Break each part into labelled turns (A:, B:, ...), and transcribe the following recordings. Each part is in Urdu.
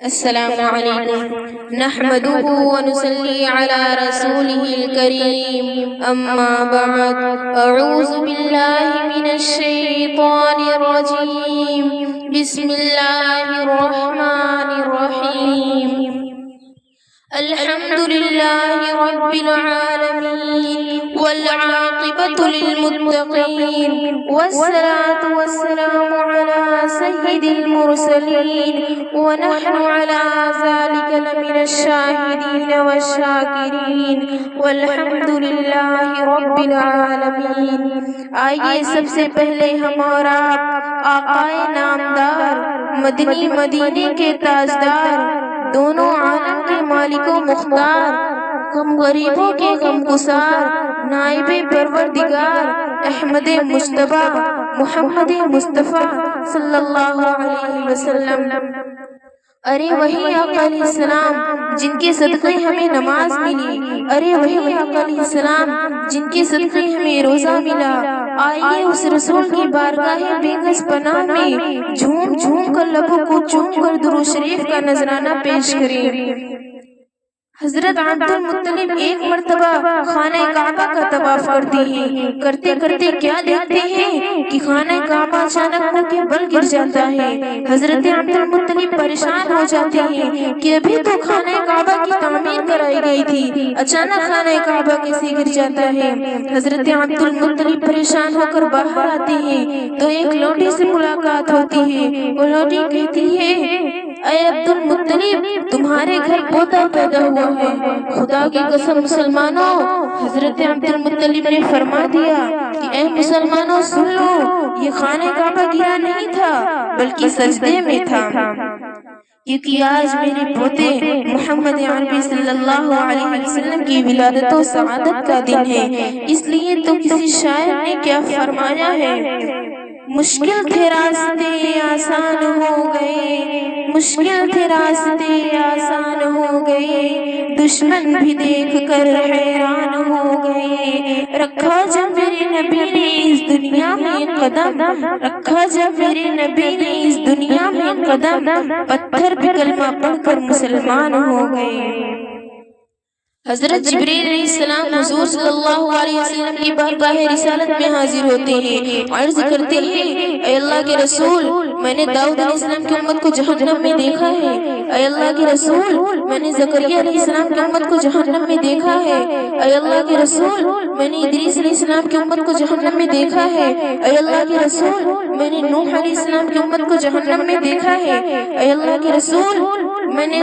A: السلام علیکم نحمده ونصلي على رسوله الكريم اما بعد اعوذ باللہ من الشیطان الرجیم بسم اللہ الرحمن الرحیم الحمد للہ رب العالمین والعاقبۃ للمتقین والصلاة والسلام علی سید المرسلین ونحن على ذلك لمن الشاہدین والشاکرین والحمد للہ رب العالمین۔ آئیے سب سے پہلے ہم اور آپ آقائے نامدار مدنی مدینے کے تاجدار دونوں عالم کے مالک و مختار ہم غریبوں کے غمگسار نائب پروردگار احمد مجتبیٰ محمد مصطفیٰ صلی اللہ علیہ وسلم، ارے وہی آقا علیہ السلام جن کے صدقے ہمیں نماز ملی، ارے وہی آقا علیہ السلام جن کے صدقے ہمیں روزہ ملا، آئیے اس رسول کی بارگاہ بے گز پناہ میں جھوم جھوم کر لبوں کو چوم کر درود شریف کا نذرانہ پیش کریں۔ حضرت عبد المطلب ایک مرتبہ خانہ کعبہ کا طواف کرتے ہیں، کرتے کرتے کیا دیکھتے ہیں کہ خانہ کعبہ اچانک ان کے بل گر جاتا ہے۔ حضرت عبد المطلب پریشان ہو جاتے ہیں کہ ابھی تو خانہ کعبہ کی تعمیر کرائی گئی تھی، اچانک خانہ کعبہ کیسے گر جاتا ہے۔ حضرت عبد المطلب پریشان ہو کر باہر آتے ہیں تو ایک لوٹی سے ملاقات ہوتی ہے، وہ لوٹی کہتی ہے اے عبد المطلب تمہارے گھر پوتا پیدا ہوا ہے، خدا کی قسم مسلمانوں۔ حضرت عبد المطلب نے فرما دیا کہ اے مسلمانوں سن لو، یہ خانہ کعبہ گرا نہیں تھا بلکہ سجدے میں تھا، کیونکہ آج میرے پوتے محمد عربی صلی اللہ علیہ وسلم کی ولادت و سعادت کا دن ہے، اس لیے تو کسی شاعر نے کیا فرمایا ہے، مشکل تھے راستے آسان ہو گئے، مشکل تھے راستے آسان ہو گئے، دشمن بھی دیکھ کر حیران ہو گئے، رکھا جب میرے نبی نے اس دنیا میں قدم، رکھا جب میرے نبی نے اس دنیا میں قدم، پتھر پہ کلمہ پڑھ کر مسلمان ہو گئے۔ حضرت جبریل علیہ السلام حضور صلی اللہ علیہ وسلم کی بارگاہ رسالت میں حاضر ہوتے ہیں، عرض کرتے ہیں اے اللہ کے رسول میں نے داؤد علیہ السلام کی امت کو جہنم میں دیکھا ہے، اے اللہ کے رسول میں نے زکریا علیہ السلام کی امت کو جہنم میں دیکھا ہے، اے اللہ کے رسول میں نے ادریس علیہ السلام کی امت کو جہنم میں دیکھا ہے، اے اللہ کے رسول میں نے نوح علیہ السلام کی امت کو جہنم میں دیکھا ہے، اے اللہ کے رسول میں نے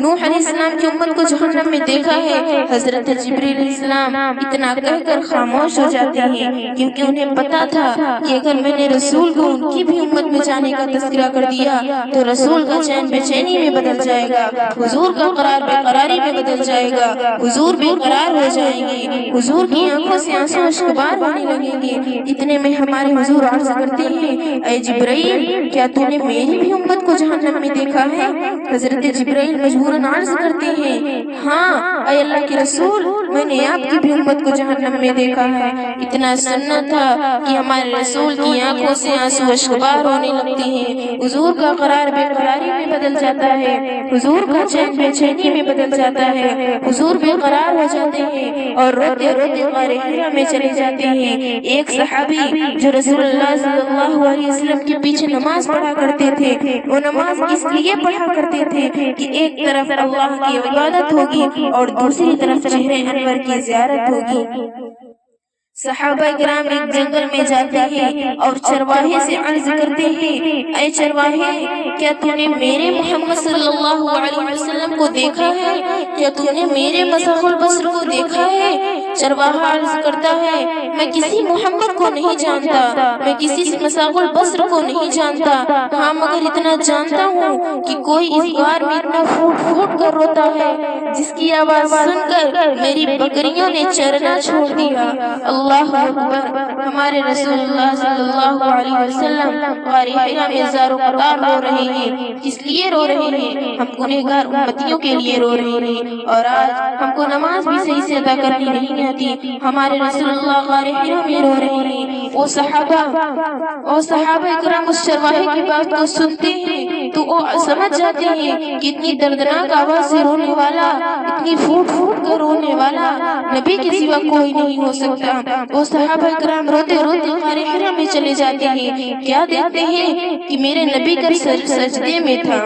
A: نوح علیہ السلام کی امت کو جہنم میں دیکھا ہے۔ حضرت جبریل علیہ السلام اتنا کہہ کر خاموش ہو جاتے ہیں کیونکہ انہیں پتا تھا کہ اگر میں نے رسول کو ان کی بھی امت میں جانے کا تذکرہ کر دیا تو رسول کا چین بے چینی میں بدل جائے گا، حضور کا قرار بے قراری میں بدل جائے گا، حضور بے قرار ہو جائیں گے، حضور کی آنکھوں سے آنسو اشکبار ہونے لگیں گے۔ اتنے میں ہمارے حضور عرض کرتے ہیں اے جبرائیل کیا تو نے میری بھی امت کو جہنم میں دیکھا ہے؟ حضرت جبرائیل مجبوراً عرض کرتے ہیں ہاں اے اللہ کے رسول میں نے آپ کی بھی امت کو جہنم میں دیکھا ہے۔ اتنا سننا تھا کہ ہمارے رسول کی آنکھوں سے آنسو اشکبار ہونے لگتے ہیں، حضور کا قرار بے قراری میں بدل جاتا ہے، حضور کا چین بے چینی میں بدل جاتا ہے، حضور بے قرار ہو جاتے ہیں اور روتے روتے غار حرا میں چلے جاتے ہیں۔ ایک صحابی جو رسول اللہ صلی اللہ علیہ وسلم کے پیچھے نماز پڑھا کرتے تھے، وہ نماز اس لیے پڑھا کرتے تھے کہ ایک طرف اللہ کی عبادت ہوگی اور دوسری طرف چہرے انور کی زیارت ہوگی۔ صحابہ کرام ایک جنگل میں جاتے ہیں اور چرواہے سے عرض کرتے ہیں اے چرواہے کیا تو نے میرے محمد صلی اللہ علیہ وسلم کو دیکھا ہے؟ کیا تو نے میرے مسح البصر کو دیکھا ہے؟ چرواہا عرض کرتا ہے میں کسی محمد کو نہیں جانتا، میں کسی مسح البصر کو نہیں جانتا، ہاں مگر اتنا جانتا ہوں کہ کوئی اس غار میں اتنا پھوٹ پھوٹ کر روتا ہے جس کی آواز سن کر میری بکریوں نے چرنا چھوڑ دیا۔ اللہ اکبر، ہمارے رسول اللہ صلی اللہ علیہ وسلم غار حرا میں زاروں قطار رو رہے ہیں۔ کس لیے رو رہے ہیں؟ ہم گنہگار امتیوں کے لیے رو رہے ہیں، اور آج ہم کو نماز بھی صحیح سے ادا کرنی نہیں آتی۔ ہمارے رسول اللہ غار حرا میں رو رہے ہیں۔ وہ صحابہ کرام اس چرواہے کی بات کو سنتے ہیں تو وہ سمجھ جاتے ہیں کہ اتنی دردناک آواز سے رونے والا، اتنی پھوٹ پھوٹ کر رونے والا نبی کے سوا کوئی نہیں ہو سکتا۔ وہ صحابہ کرام روتے روتے غار حرا میں چلے جاتے ہیں۔ کیا دیکھتے ہیں کہ میرے نبی کا سر سجدے میں تھا،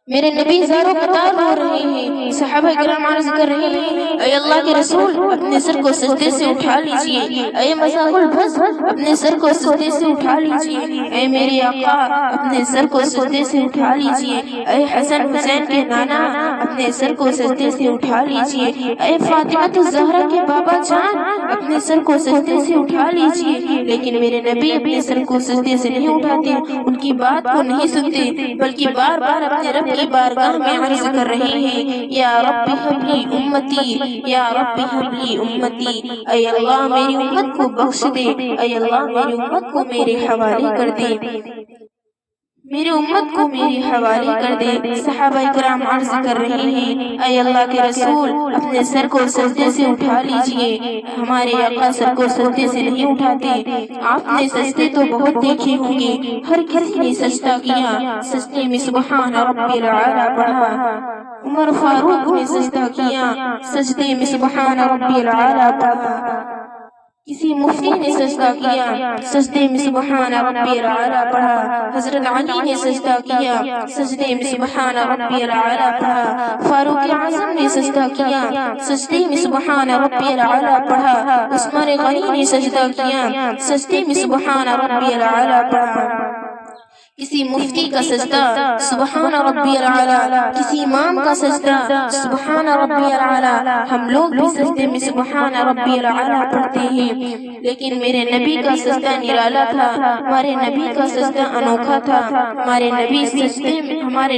A: میرے نبی زاروں قطار رو رہے ہیں۔ صحابہ کرام عرض کر رہے ہیں، اے اللہ کے رسول اپنے سر کو سجدے سے اٹھا لیجئے، اے مزاح البصر اپنے سر کو سجدے سے اٹھا لیجئے، اے میرے آقا اپنے سر کو سجدے سے اٹھا لیجئے، اے حسن حسین کے نانا اپنے سر کو سجدے سے اٹھا لیجئے، اے فاطمہ الزہرا کے بابا جان اپنے سر کو سجدے سے اٹھا لیجئے۔ لیکن میرے نبی اپنے سر کو سجدے سے نہیں اٹھاتے، ان کی بات کو نہیں سنتے، بلکہ بار بار اپنے رب کی بارگاہ میں عرض کر رہے ہیں، یا رب حب لی امتی، یا رب حب لی امتی، اے اللہ میری امت کو بخش دے، اے اللہ میری امت کو میرے حوالے کر دے، میری امت کو میرے حوالے کر دے۔ صحابہ کرام عرض کر رہے ہیں، اے اللہ کے رسول اپنے سر کو سجدے سے اٹھا لیجئے، ہمارے آقا سر کو سجدے سے نہیں اٹھاتے۔ آپ نے سجدے تو بہت دیکھے ہوں گے، ہر کسی نے سجدہ کیا، سجدے میں سبحان ربی العالی پڑھا، عمر فاروق نے سجدہ کیا، سجدے میں سبحان ربی العالی پڑھا، کسی مفتی نے سجدہ کیا، سجدے میں سبحان ربی العالی پڑھا، حضرت علی نے سجدہ کیا، سجدے میں سبحان ربی العالی پڑھا، فاروق اعظم نے سجدہ کیا، سجدے میں سبحان ربی العالی پڑھا، عثمان غنی نے سجدہ کیا، سجدے میں سبحان ربی العالی پڑھا۔ کسی مفتی کا سجدہ سبحان ربی العالی، کسی امام کا سجدہ سبحان ربی العالی، ہم لوگ بھی سجدے میں سبحان ربی العالی پڑھتے ہیں، لیکن میرے نبی کا سجدہ نرالا تھا، ہمارے نبی کا سجدہ انوکھا تھا، ہمارے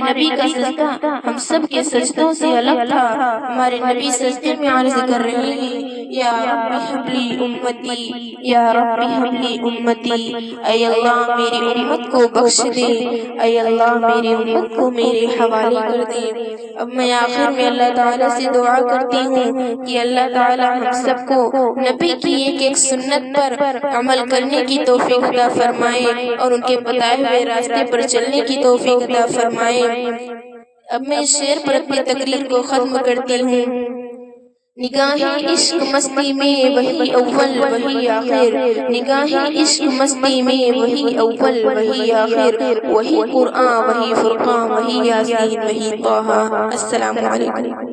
A: نبی کا سجدہ ہم سب کے سجدوں سے الگ تھا۔ ہمارے نبی سجدے میں عرض کر رہے ہیں، یا رب حب لی امتی، یا رب حب لی امتی، اے اللہ میری امت کو بخش دے، اے اللہ میری امت کو میرے حوالے کر دے۔ اب میں آخر میں اللہ تعالیٰ سے دعا کرتی ہوں کہ اللہ تعالیٰ ہم سب کو نبی کی ایک ایک سنت پر عمل کرنے کی توفیق عطا فرمائے اور ان کے بتائے ہوئے راستے پر چلنے کی توفیق عطا فرمائے۔ اب میں اس شعر پر اپنی تقریر کو ختم کرتی ہوں۔ نگاہیں عشق مستی میں وہی اول وہی آخر، نگاہیں عشق مستی میں وہی اول وہی آخر، وہی قرآن وہی فرقان وہی یاسین وہی طٰہٰ۔ السلام علیکم۔